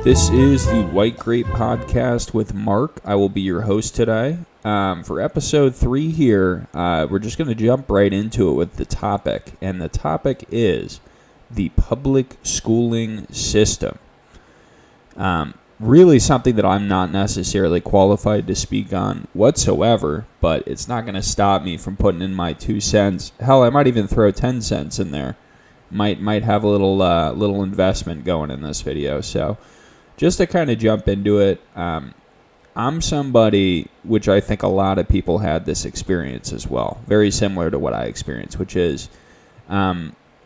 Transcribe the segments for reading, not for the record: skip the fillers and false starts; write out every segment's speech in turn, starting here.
This is the White Grape Podcast with Mark. I will be your host today. For episode 3 here, we're just going to jump right into it with the topic. And the topic is the public schooling system. Really something that I'm not necessarily qualified to speak on whatsoever, but it's not going to stop me from putting in my 2 cents. Hell, I might even throw 10 cents in there. Might have a little investment going in this video. So just to kind of jump into it, I'm somebody, which I think a lot of people had this experience as well, very similar to what I experienced, which is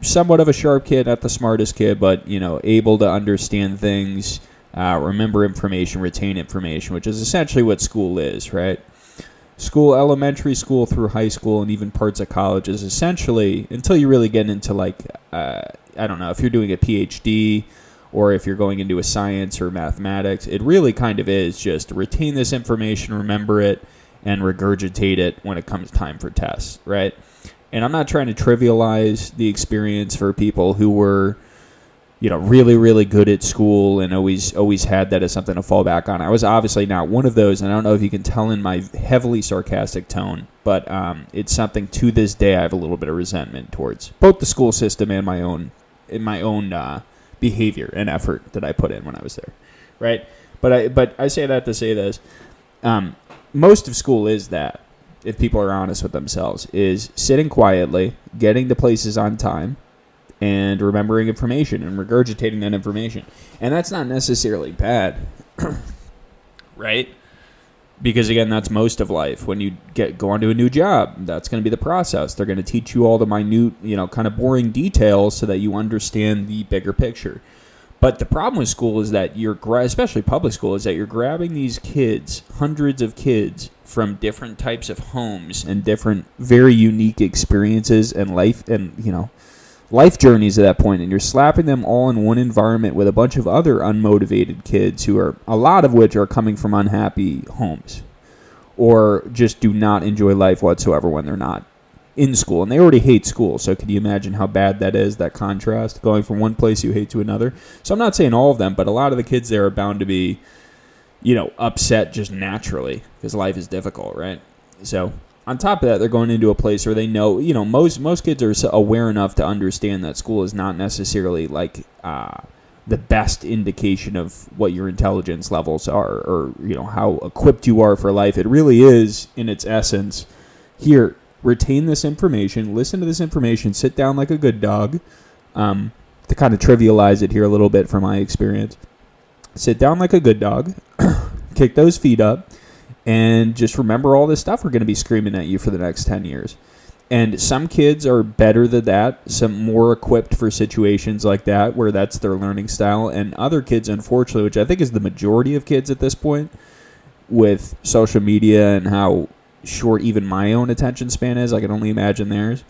somewhat of a sharp kid, not the smartest kid, but able to understand things, remember information, retain information, which is essentially what school is, right? School, elementary school through high school, and even parts of college is essentially, until you really get into I don't know, if you're doing a PhD or if you're going into a science or mathematics, it really kind of is just retain this information, remember it, and regurgitate it when it comes time for tests, right? And I'm not trying to trivialize the experience for people who were, really, really good at school and always had that as something to fall back on. I was obviously not one of those, and I don't know if you can tell in my heavily sarcastic tone, but it's something to this day I have a little bit of resentment towards both the school system and my own behavior and effort that I put in when I was there, right? But I say that to say this. Most of school is that, if people are honest with themselves, is sitting quietly, getting to places on time, and remembering information and regurgitating that information. And that's not necessarily bad, right? Because, again, that's most of life. When you go onto a new job, that's going to be the process. They're going to teach you all the minute, kind of boring details so that you understand the bigger picture. But the problem with school is that especially public school, is that you're grabbing these kids, hundreds of kids, from different types of homes and different, very unique experiences and life journeys at that point, and you're slapping them all in one environment with a bunch of other unmotivated kids who are, a lot of which are coming from unhappy homes or just do not enjoy life whatsoever when they're not in school. And they already hate school, so can you imagine how bad that is, that contrast, going from one place you hate to another? So I'm not saying all of them, but a lot of the kids there are bound to be, upset just naturally because life is difficult, right? So on top of that, they're going into a place where they know, most kids are aware enough to understand that school is not necessarily the best indication of what your intelligence levels are or, how equipped you are for life. It really is, in its essence, here, retain this information, listen to this information, sit down like a good dog, to kind of trivialize it here a little bit from my experience. Sit down like a good dog, kick those feet up, and just remember all this stuff we're going to be screaming at you for the next 10 years. And some kids are better than that, some more equipped for situations like that, where that's their learning style. And other kids, unfortunately, which I think is the majority of kids at this point, with social media and how short even my own attention span is, I can only imagine theirs.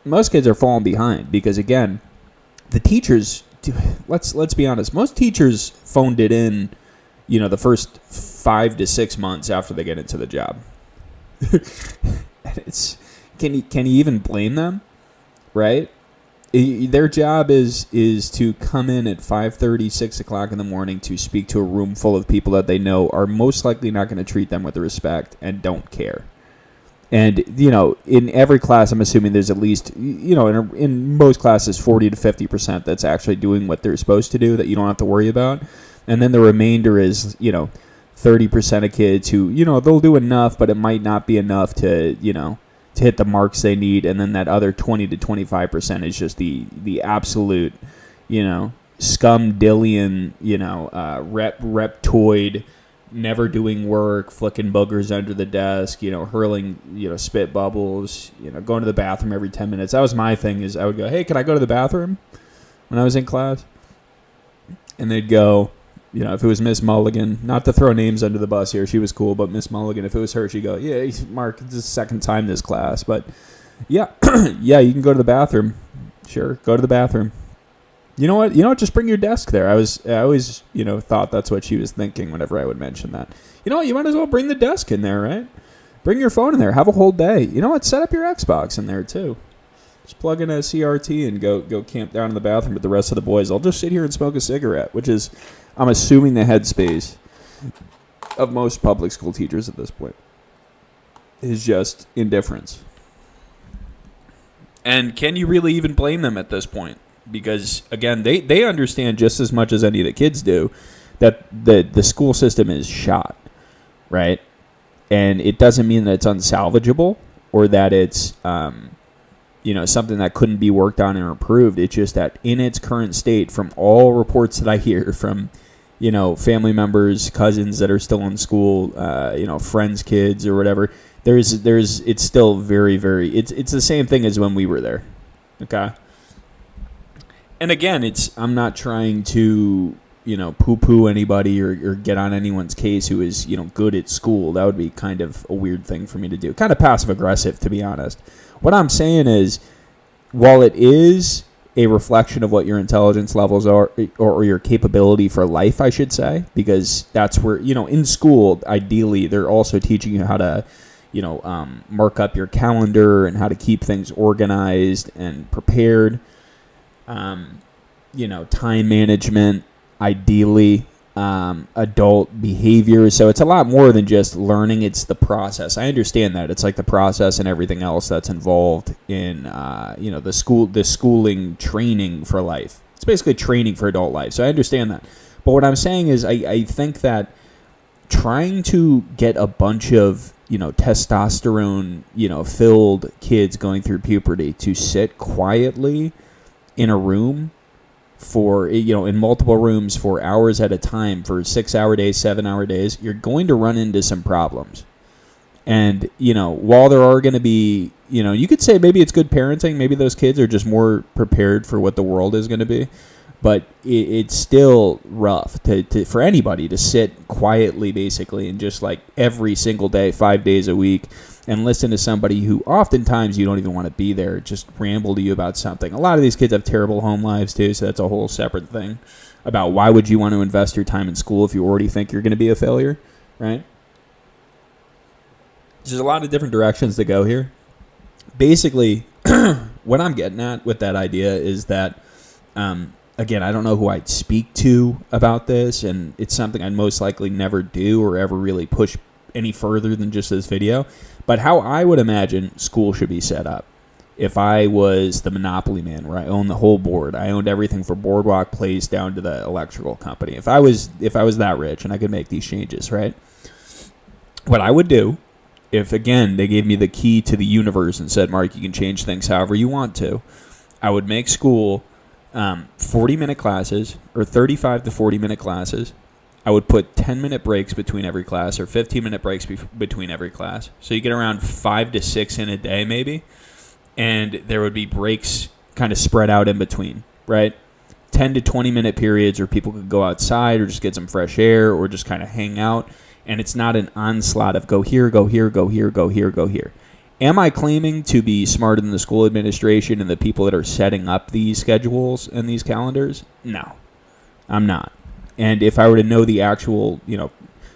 Most kids are falling behind because, again, the teachers, let's be honest, most teachers phoned it in, the first 5 to 6 months after they get into the job. Can you even blame them, right? Their job is to come in at 5:30, 6 o'clock in the morning to speak to a room full of people that they know are most likely not going to treat them with respect and don't care. And, in every class, I'm assuming there's at least, in most classes, 40 to 50% that's actually doing what they're supposed to do that you don't have to worry about. And then the remainder is, 30% of kids who, they'll do enough, but it might not be enough to, to hit the marks they need. And then that other 20 to 25% is just the absolute, scumdillion, reptoid, never doing work, flicking boogers under the desk, hurling, spit bubbles, going to the bathroom every 10 minutes. That was my thing, is I would go, hey, can I go to the bathroom when I was in class? And they'd go, if it was Miss Mulligan, not to throw names under the bus here, she was cool, but Miss Mulligan, if it was her, she'd go, yeah, Mark, it's the second time this class, but yeah, yeah, you can go to the bathroom. Sure, go to the bathroom. You know what? Just bring your desk there. I always, thought that's what she was thinking whenever I would mention that. You know what? You might as well bring the desk in there, right? Bring your phone in there. Have a whole day. You know what? Set up your Xbox in there, too. Just plug in a CRT and go camp down in the bathroom with the rest of the boys. I'll just sit here and smoke a cigarette, which is, I'm assuming, the headspace of most public school teachers at this point is just indifference. And can you really even blame them at this point? Because, again, they understand just as much as any of the kids do that the school system is shot, right? And it doesn't mean that it's unsalvageable or that it's something that couldn't be worked on or improved. It's just that in its current state, from all reports that I hear from family members, cousins that are still in school, friends' kids or whatever, it's still very, very, it's the same thing as when we were there. Okay. And again, I'm not trying to, poo-poo anybody or get on anyone's case who is, good at school. That would be kind of a weird thing for me to do. Kind of passive-aggressive, to be honest. What I'm saying is, while it is a reflection of what your intelligence levels are, or your capability for life, I should say, because that's where, in school, ideally, they're also teaching you how to, mark up your calendar and how to keep things organized and prepared. Time management, ideally, adult behavior. So it's a lot more than just learning. It's the process. I understand that. It's like the process and everything else that's involved in, the schooling training for life. It's basically training for adult life. So I understand that. But what I'm saying is I think that trying to get a bunch of, testosterone, filled kids going through puberty to sit quietly in a room for, in multiple rooms for hours at a time for 6-hour days, 7-hour days, you're going to run into some problems. And, while there are going to be, you could say maybe it's good parenting. Maybe those kids are just more prepared for what the world is going to be. But it's still rough for anybody to sit quietly, basically, and just like every single day, 5 days a week, and listen to somebody who oftentimes you don't even want to be there, just ramble to you about something. A lot of these kids have terrible home lives, too, so that's a whole separate thing about why would you want to invest your time in school if you already think you're going to be a failure, right? There's a lot of different directions to go here. Basically, what I'm getting at with that idea is that, again, I don't know who I'd speak to about this, and it's something I'd most likely never do or ever really push any further than just this video. But how I would imagine school should be set up. If I was the monopoly man where I owned the whole board, I owned everything from Boardwalk Place down to the electrical company. If I was that rich and I could make these changes, right? What I would do, if again they gave me the key to the universe and said, Mark, you can change things however you want to, I would make school 40-minute classes or 35 to 40-minute classes. I would put 10-minute breaks between every class or 15-minute breaks between every class. So you get around 5 to 6 in a day maybe. And there would be breaks kind of spread out in between, right? 10 to 20-minute periods where people could go outside or just get some fresh air or just kind of hang out. And it's not an onslaught of go here, go here, go here, go here, go here. Am I claiming to be smarter than the school administration and the people that are setting up these schedules and these calendars? No, I'm not. And if I were to know the actual,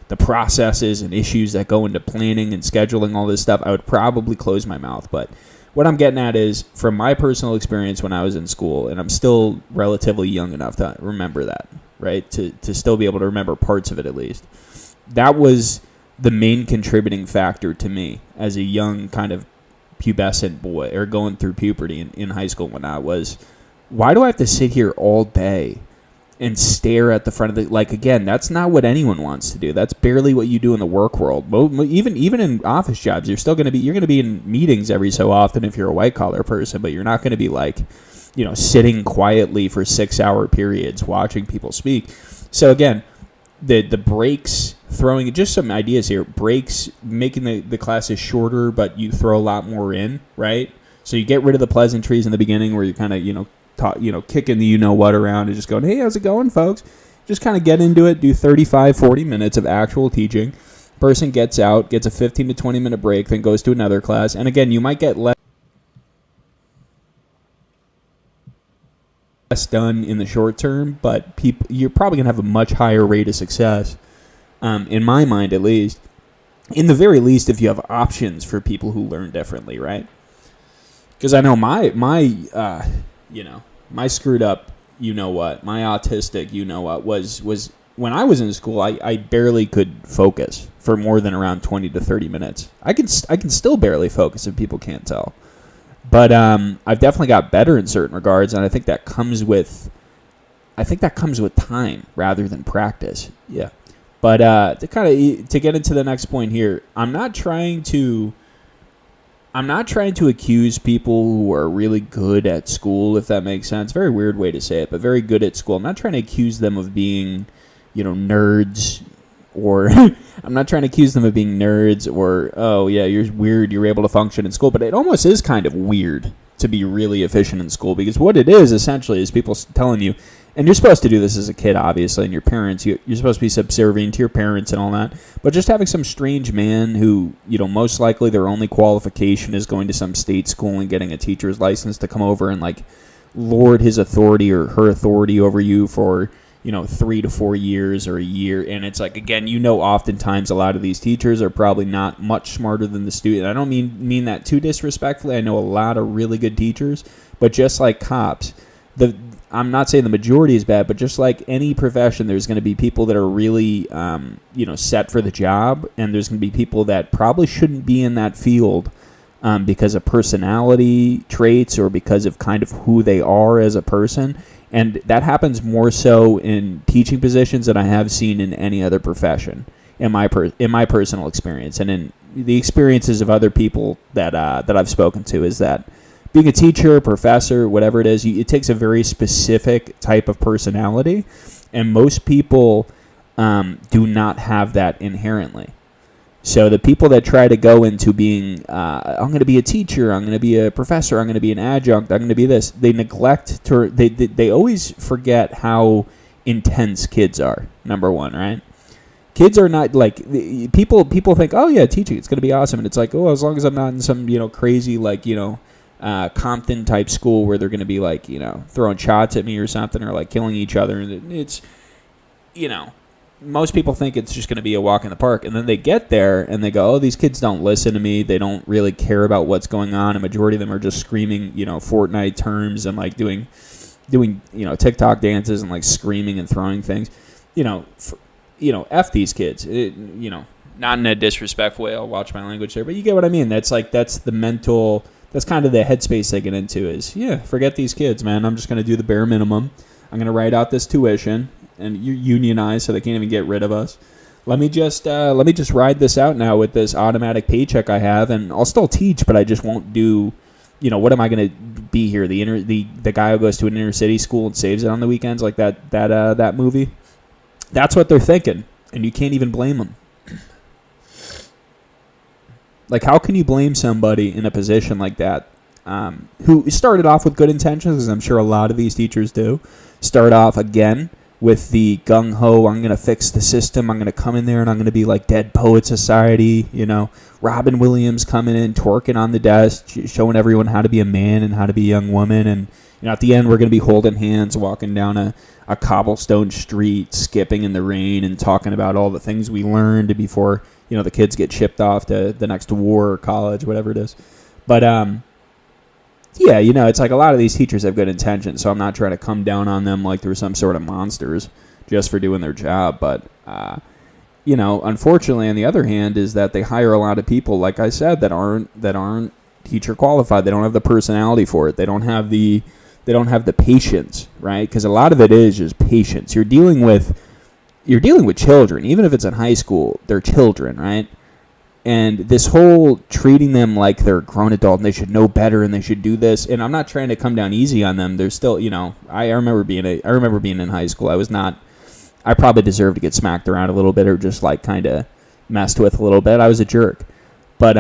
the processes and issues that go into planning and scheduling all this stuff, I would probably close my mouth. But what I'm getting at is, from my personal experience when I was in school, and I'm still relatively young enough to remember that, right? To still be able to remember parts of it at least. That was the main contributing factor to me as a young kind of pubescent boy, or going through puberty in high school when I was, why do I have to sit here all day and stare at the front of the, like, again, that's not what anyone wants to do. That's barely what you do in the work world. Even in office jobs, you're going to be in meetings every so often if you're a white collar person, but you're not going to be like, sitting quietly for 6-hour periods watching people speak. So again, the breaks, throwing just some ideas here, breaks, making the classes shorter, but you throw a lot more in, right? So you get rid of the pleasantries in the beginning where you kind of, kicking the you-know-what around and just going, hey, how's it going, folks? Just kind of get into it, do 35, 40 minutes of actual teaching. Person gets out, gets a 15 to 20-minute break, then goes to another class. And again, you might get less done in the short term, but you're probably going to have a much higher rate of success, in my mind at least, in the very least, if you have options for people who learn differently, right? Because I know my screwed up, my autistic, was when I was in school, I barely could focus for more than around 20 to 30 minutes. I can still barely focus if people can't tell. But I've definitely got better in certain regards, and I think that comes with time rather than practice. Yeah. But to get into the next point here, I'm not trying to accuse people who are really good at school, if that makes sense. Very weird way to say it, but very good at school. I'm not trying to accuse them of being, nerds, or I'm not trying to accuse them of being nerds or, oh, yeah, you're weird, you're able to function in school. But it almost is kind of weird to be really efficient in school, because what it is essentially is people telling you, and you're supposed to do this as a kid, obviously, and your parents, you're supposed to be subservient to your parents and all that, but just having some strange man who, most likely their only qualification is going to some state school and getting a teacher's license to come over and, lord his authority or her authority over you for, 3 to 4 years or a year. And it's again, oftentimes a lot of these teachers are probably not much smarter than the student. I don't mean that too disrespectfully. I know a lot of really good teachers, but just like cops, I'm not saying the majority is bad, but just like any profession, there's going to be people that are really, set for the job, and there's going to be people that probably shouldn't be in that field because of personality traits or because of kind of who they are as a person. And that happens more so in teaching positions than I have seen in any other profession, in my personal experience, and in the experiences of other people that I've spoken to, is that being a teacher, professor, whatever it is, it takes a very specific type of personality, and most people do not have that inherently. So the people that try to go into being, I'm going to be a teacher, I'm going to be a professor, I'm going to be an adjunct, I'm going to be this, they neglect to, they always forget how intense kids are, number one, right? Kids are not people think, oh yeah, teaching, it's going to be awesome. And it's as long as I'm not in some, crazy, Compton type school where they're going to be throwing shots at me or something, or killing each other. And it's, most people think it's just going to be a walk in the park. And then they get there and they go, oh, these kids don't listen to me. They don't really care about what's going on. A majority of them are just screaming, Fortnite terms and doing, TikTok dances and screaming and throwing things, F these kids, not in a disrespectful way. I'll watch my language there, but you get what I mean. That's the mental, that's kind of the headspace they get into is, forget these kids, man. I'm just going to do the bare minimum. I'm going to write out this tuition and unionize so they can't even get rid of us. Let me just ride this out now with this automatic paycheck I have, and I'll still teach, but I just won't do, what am I going to be here? The guy who goes to an inner city school and saves it on the weekends, like that movie. That's what they're thinking, and you can't even blame them. How can you blame somebody in a position like that who started off with good intentions, as I'm sure a lot of these teachers do, start off again with the gung-ho, I'm going to fix the system, I'm going to come in there and I'm going to be like Dead Poet Society, Robin Williams coming in, twerking on the desk, showing everyone how to be a man and how to be a young woman, and at the end we're going to be holding hands, walking down a cobblestone street, skipping in the rain, and talking about all the things we learned before, the kids get shipped off to the next war or college, whatever it is. But, it's a lot of these teachers have good intentions, so I'm not trying to come down on them like they're some sort of monsters just for doing their job. But, unfortunately, on the other hand, is that they hire a lot of people, like I said, that aren't teacher qualified. They don't have the personality for it. They don't have the patience, right? Because a lot of it is just patience. You're dealing with children, even if it's in high school. They're children, right? And this whole treating them like they're a grown adult and they should know better and they should do this. And I'm not trying to come down easy on them. They're still, I remember being in high school. I probably deserved to get smacked around a little bit or just kind of messed with a little bit. I was a jerk. But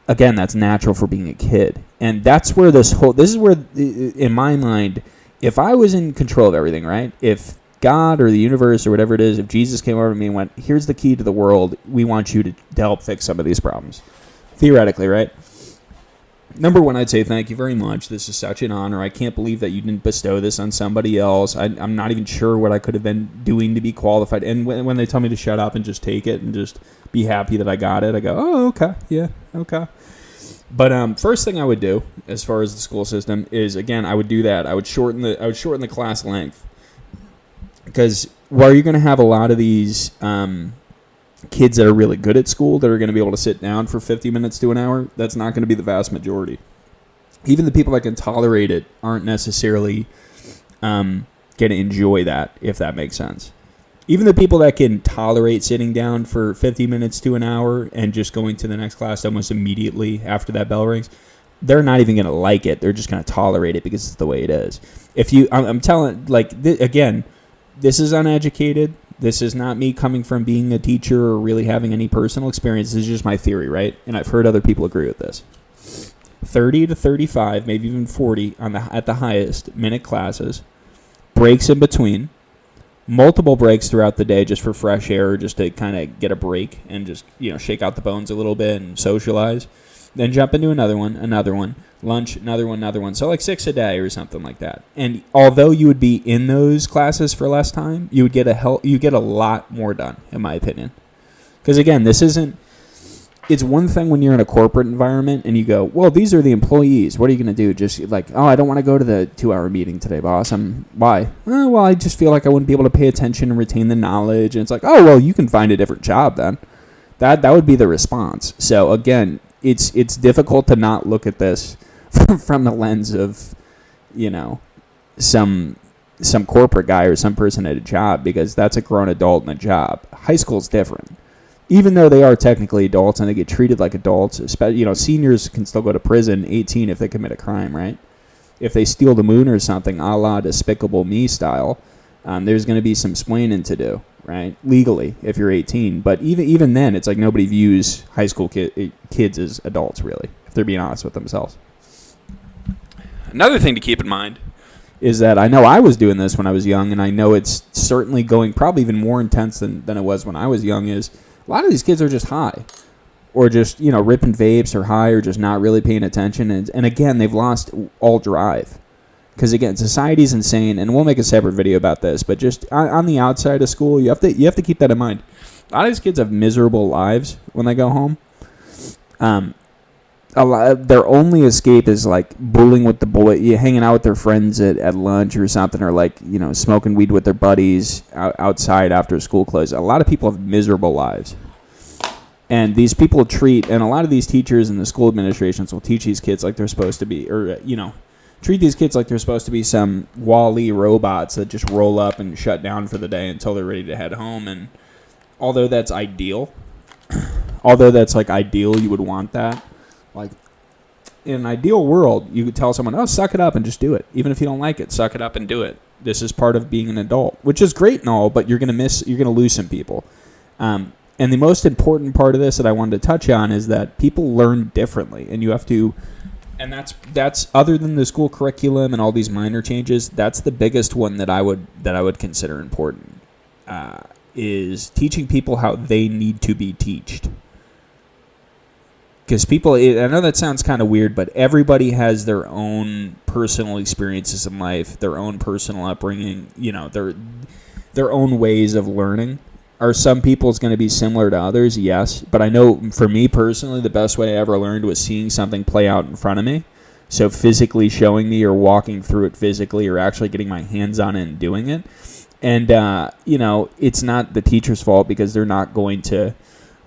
again, that's natural for being a kid. And that's where this is where, in my mind, if I was in control of everything, right? If God or the universe or whatever it is, if Jesus came over to me and went, here's the key to the world, we want you to help fix some of these problems. Theoretically, right? Number one, I'd say thank you very much. This is such an honor. I can't believe that you didn't bestow this on somebody else. I'm not even sure what I could have been doing to be qualified. And when they tell me to shut up and just take it and just be happy that I got it, I go, oh, okay, yeah, okay. But first thing I would do, as far as the school system, is again I would do that. I would shorten the class length, because while you're going to have a lot of these kids that are really good at school that are going to be able to sit down for 50 minutes to an hour, that's not going to be the vast majority. Even the people that can tolerate it aren't necessarily going to enjoy that, if that makes sense. Even the people that can tolerate sitting down for 50 minutes to an hour and just going to the next class almost immediately after that bell rings, they're not even going to like it. They're just going to tolerate it because it's the way it is. I'm telling, again, this is uneducated. This is not me coming from being a teacher or really having any personal experience. This is just my theory, right? And I've heard other people agree with this. 30 to 35, maybe even 40 at the highest minute classes, breaks in between, multiple breaks throughout the day just for fresh air, just to kind of get a break and just, shake out the bones a little bit and socialize. Then jump into another one, lunch, another one. So like 6 a day or something like that. And although you would be in those classes for less time, you would get a lot more done, in my opinion. Because again, it's one thing when you're in a corporate environment and you go, well, these are the employees. What are you going to do? Just like, oh, I don't want to go to the 2-hour meeting today, boss. Why? Well, I just feel like I wouldn't be able to pay attention and retain the knowledge. And it's like, oh, well, you can find a different job then. That would be the response. So again, it's difficult to not look at this from the lens of, some corporate guy or some person at a job, because that's a grown adult in a job. High school's different. Even though they are technically adults and they get treated like adults, especially, seniors can still go to prison 18 if they commit a crime, right? If they steal the moon or something, a la Despicable Me style, there's going to be some splaining to do, right? Legally, if you're 18. But even then, it's like nobody views high school kids as adults, really, if they're being honest with themselves. Another thing to keep in mind is that I know I was doing this when I was young, and I know it's certainly going probably even more intense than it was when I was young, is a lot of these kids are just high, or just, ripping vapes, or high, or just not really paying attention. And again, they've lost all drive. Because again, society's insane, and we'll make a separate video about this. But just on the outside of school, you have to keep that in mind. A lot of these kids have miserable lives when they go home. Their only escape is like bullying with the boy, hanging out with their friends at lunch or something, or like, smoking weed with their buddies outside after school closes. A lot of people have miserable lives. And these people and a lot of these teachers and the school administrations will teach these kids like they're supposed to be, or, treat these kids like they're supposed to be some Wall-E robots that just roll up and shut down for the day until they're ready to head home. And although that's ideal, you would want that. Like, in an ideal world, you could tell someone, oh, suck it up and just do it. Even if you don't like it, suck it up and do it. This is part of being an adult, which is great and all, but you're going to lose some people. And the most important part of this that I wanted to touch on is that people learn differently, and you have to, and that's other than the school curriculum and all these minor changes, that's the biggest one that I would consider important, is teaching people how they need to be taught. Because people, I know that sounds kind of weird, but everybody has their own personal experiences in life, their own personal upbringing, their own ways of learning. Are some people's going to be similar to others? Yes. But I know for me personally, the best way I ever learned was seeing something play out in front of me. So physically showing me, or walking through it physically, or actually getting my hands on it and doing it. And, it's not the teacher's fault, because they're not going to,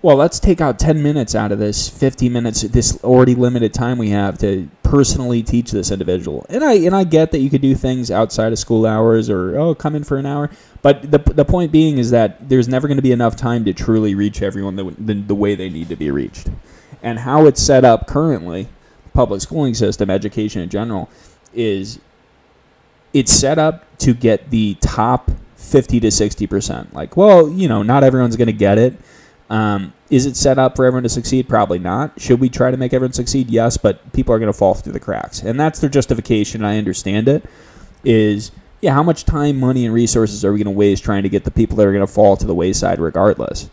well, let's take out 10 minutes out of this 50 minutes, this already limited time we have to personally teach this individual. And I get that you could do things outside of school hours, or, come in for an hour. But the point being is that there's never going to be enough time to truly reach everyone the way they need to be reached. And how it's set up currently, public schooling system, education in general, is it's set up to get the top 50 to 60%. Like, well, not everyone's going to get it. Is it set up for everyone to succeed? Probably not. Should we try to make everyone succeed? Yes, but people are going to fall through the cracks. And that's their justification. I understand it. Is, how much time, money, and resources are we going to waste trying to get the people that are going to fall to the wayside regardless?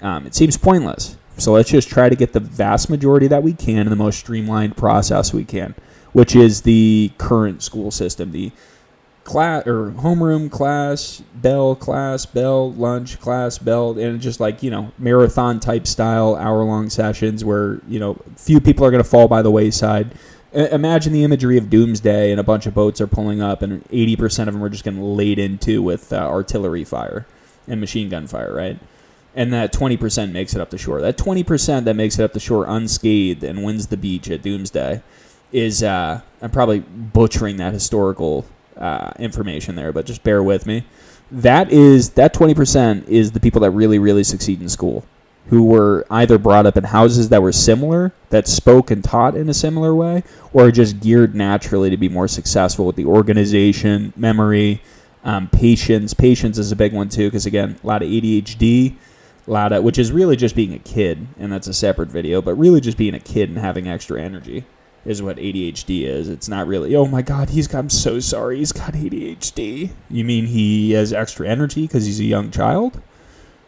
It seems pointless. So let's just try to get the vast majority that we can in the most streamlined process we can, which is the current school system, the class or homeroom class, bell, lunch, class, bell, and just like, marathon type style hour-long sessions where, few people are going to fall by the wayside. Imagine the imagery of doomsday and a bunch of boats are pulling up and 80% of them are just getting laid into with artillery fire and machine gun fire, right? And that 20% makes it up the shore. That 20% that makes it up the shore unscathed and wins the beach at doomsday is, I'm probably butchering that historical information there, but just bear with me. That 20% is the people that really, really succeed in school, who were either brought up in houses that were similar, that spoke and taught in a similar way, or just geared naturally to be more successful with the organization, memory, patience. Patience is a big one too, because again, a lot of ADHD, which is really just being a kid, and that's a separate video, but really just being a kid and having extra energy is what ADHD is. It's not really, oh my God, I'm so sorry, he's got ADHD. You mean he has extra energy because he's a young child?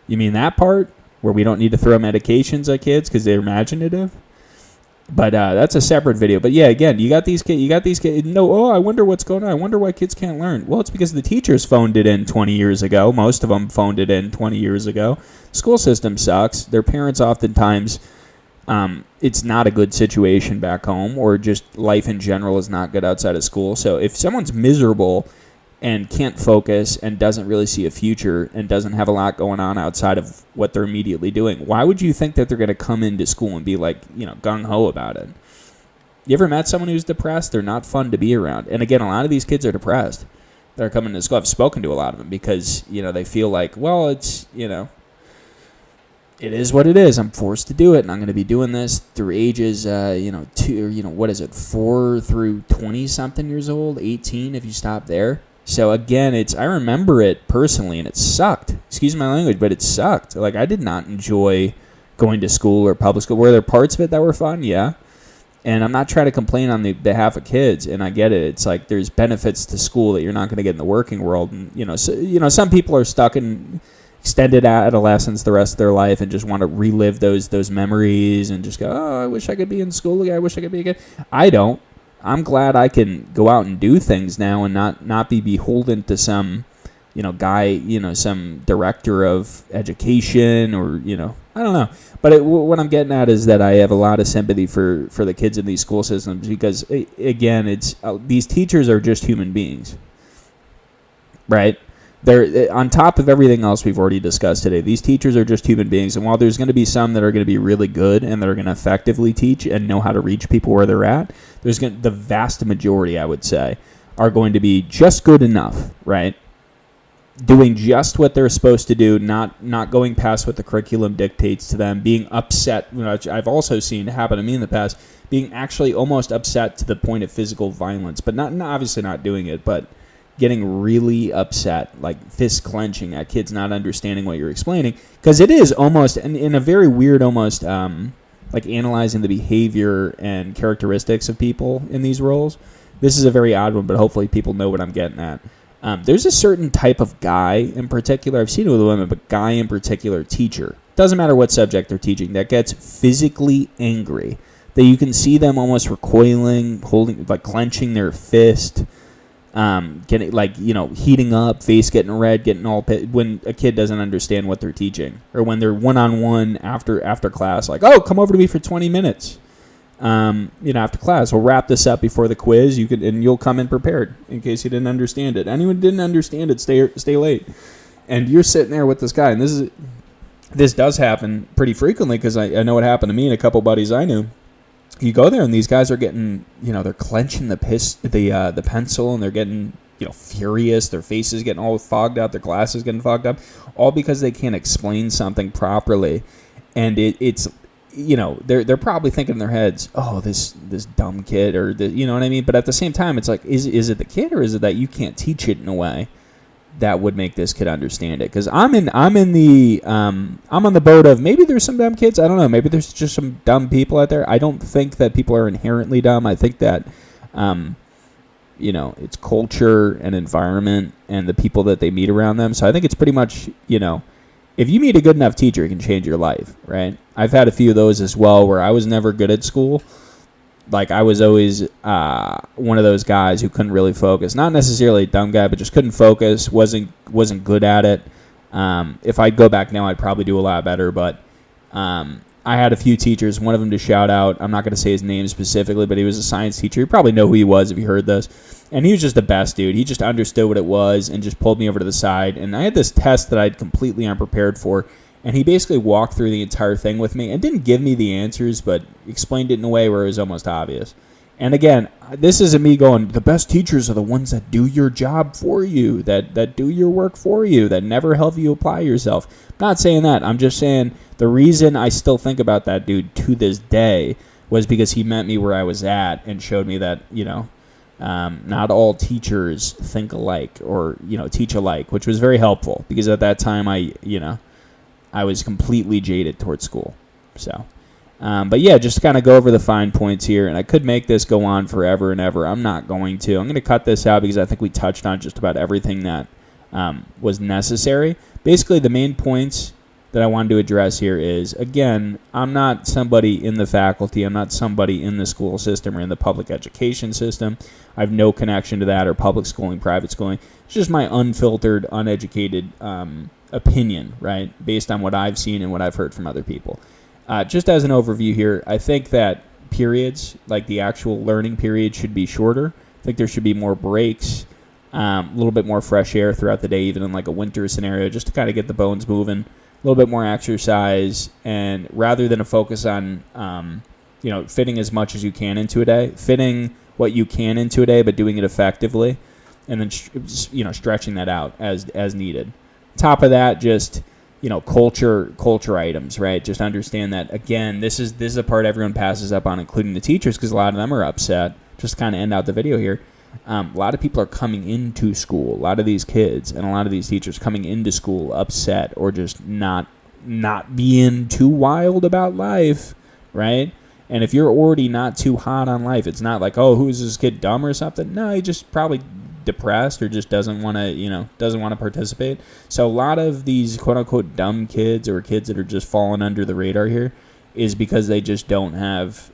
You mean that part? Where we don't need to throw medications at kids because they're imaginative. But that's a separate video. But yeah, again, you got these kids. No, I wonder what's going on. I wonder why kids can't learn. Well, it's because the teachers phoned it in 20 years ago. Most of them phoned it in 20 years ago. School system sucks. Their parents oftentimes, it's not a good situation back home, or just life in general is not good outside of school. So if someone's miserable and can't focus and doesn't really see a future and doesn't have a lot going on outside of what they're immediately doing, why would you think that they're going to come into school and be like, gung-ho about it? You ever met someone who's depressed? They're not fun to be around. And again, a lot of these kids are depressed. They're coming to school. I've spoken to a lot of them because, they feel like, well, it's, it is what it is. I'm forced to do it, and I'm going to be doing this through ages, 4 through 20-something years old, 18 if you stop there. So again, I remember it personally, and it sucked. Excuse my language, but it sucked. Like, I did not enjoy going to school or public school. Were there parts of it that were fun? Yeah. And I'm not trying to complain on the behalf of kids, and I get it. It's like there's benefits to school that you're not going to get in the working world. And, some people are stuck in extended adolescence the rest of their life and just want to relive those memories and just go, oh, I wish I could be in school again. I wish I could be again. I don't. I'm glad I can go out and do things now and not be beholden to some, guy, some director of education or, I don't know. But what I'm getting at is that I have a lot of sympathy for the kids in these school systems because, again, these teachers are just human beings, right? They're on top of everything else we've already discussed today. These teachers are just human beings, and while there's going to be some that are going to be really good and that are going to effectively teach and know how to reach people where they're at, the vast majority, I would say, are going to be just good enough, right? Doing just what they're supposed to do, not going past what the curriculum dictates to them, being upset, which I've also seen happen to me in the past, being actually almost upset to the point of physical violence, but obviously not doing it, but getting really upset, like fist clenching at kids not understanding what you're explaining, because it is almost, in a very weird, almost like analyzing the behavior and characteristics of people in these roles. This is a very odd one, but hopefully people know what I'm getting at. There's a certain type of guy in particular, I've seen it with women, but guy in particular, teacher, doesn't matter what subject they're teaching, that gets physically angry, that you can see them almost recoiling, holding, like clenching their fist, getting heating up, face getting red, getting all when a kid doesn't understand what they're teaching, or when they're one-on-one after class, like, oh, come over to me for 20 minutes, after class, we'll wrap this up before the quiz. You'll come in prepared in case you didn't understand it. Anyone didn't understand it, stay late, and you're sitting there with this guy, and this does happen pretty frequently because I know what happened to me and a couple buddies I knew. You go there and these guys are getting, they're clenching the pencil, and they're getting, furious. Their faces getting all fogged up. Their glasses getting fogged up, all because they can't explain something properly. And it's, they're probably thinking in their heads, oh, this dumb kid, or you know what I mean? But at the same time, it's like, is it the kid, or is it that you can't teach it in a way that would make this kid understand it? Because I'm on the boat of maybe there's some dumb kids. I don't know. Maybe there's just some dumb people out there. I don't think that people are inherently dumb. I think that, it's culture and environment and the people that they meet around them. So I think it's pretty much, if you meet a good enough teacher, it can change your life, right? I've had a few of those as well where I was never good at school. like I was always one of those guys who couldn't really focus. Not necessarily a dumb guy, but just couldn't focus. Wasn't good at it. If I go back now, I'd probably do a lot better. But I had a few teachers. One of them to shout out. I'm not going to say his name specifically, but he was a science teacher. You probably know who he was if you heard this. And he was just the best dude. He just understood what it was and just pulled me over to the side. And I had this test that I'd completely unprepared for. And he basically walked through the entire thing with me and didn't give me the answers, but explained it in a way where it was almost obvious. And again, this isn't me going, the best teachers are the ones that do your job for you, that do your work for you, that never help you apply yourself. I'm not saying that. I'm just saying the reason I still think about that dude to this day was because he met me where I was at and showed me that, not all teachers think alike or, teach alike, which was very helpful because at that time I was completely jaded towards school. So, but yeah, just to kind of go over the fine points here, and I could make this go on forever and ever. I'm not going to. I'm going to cut this out because I think we touched on just about everything that was necessary. Basically, the main points that I wanted to address here is, again, I'm not somebody in the faculty. I'm not somebody in the school system or in the public education system. I have no connection to that or public schooling, private schooling. It's just my unfiltered, uneducated opinion, right, based on what I've seen and what I've heard from other people. Just as an overview here, I think that periods, like the actual learning period, should be shorter. I think there should be more breaks, a little bit more fresh air throughout the day, even in like a winter scenario, just to kind of get the bones moving, a little bit more exercise, and rather than a focus on, fitting as much as you can into a day, fitting what you can into a day, but doing it effectively, and then, stretching that out as needed. Top of that, just culture items, right? Just understand that, again, this is a part everyone passes up on, including the teachers, because a lot of them are upset. Just to kind of end out the video here, a lot of people are coming into school, a lot of these kids and a lot of these teachers coming into school upset or just not being too wild about life, right? And if you're already not too hot on life, it's not like, oh, who's this kid, dumb or something? No, he just probably depressed or just doesn't want to participate. So a lot of these quote unquote dumb kids or kids that are just falling under the radar here is because they just don't have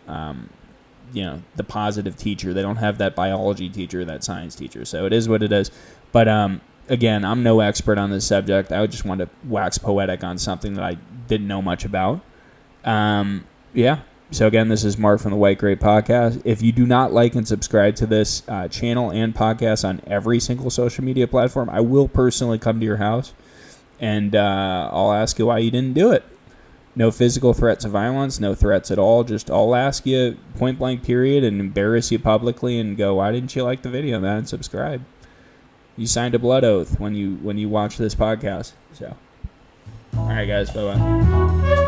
the positive teacher. They don't have that biology teacher, that science teacher. So it is what it is. But again, I'm no expert on this subject. I just want to wax poetic on something that I didn't know much about. So again, this is Mark from the White Grape Podcast. If you do not like and subscribe to this channel and podcast on every single social media platform, I will personally come to your house and I'll ask you why you didn't do it. No physical threats of violence, no threats at all. Just I'll ask you point blank period and embarrass you publicly and go, why didn't you like the video, man? And subscribe. You signed a blood oath when you watch this podcast. So, all right, guys, bye-bye.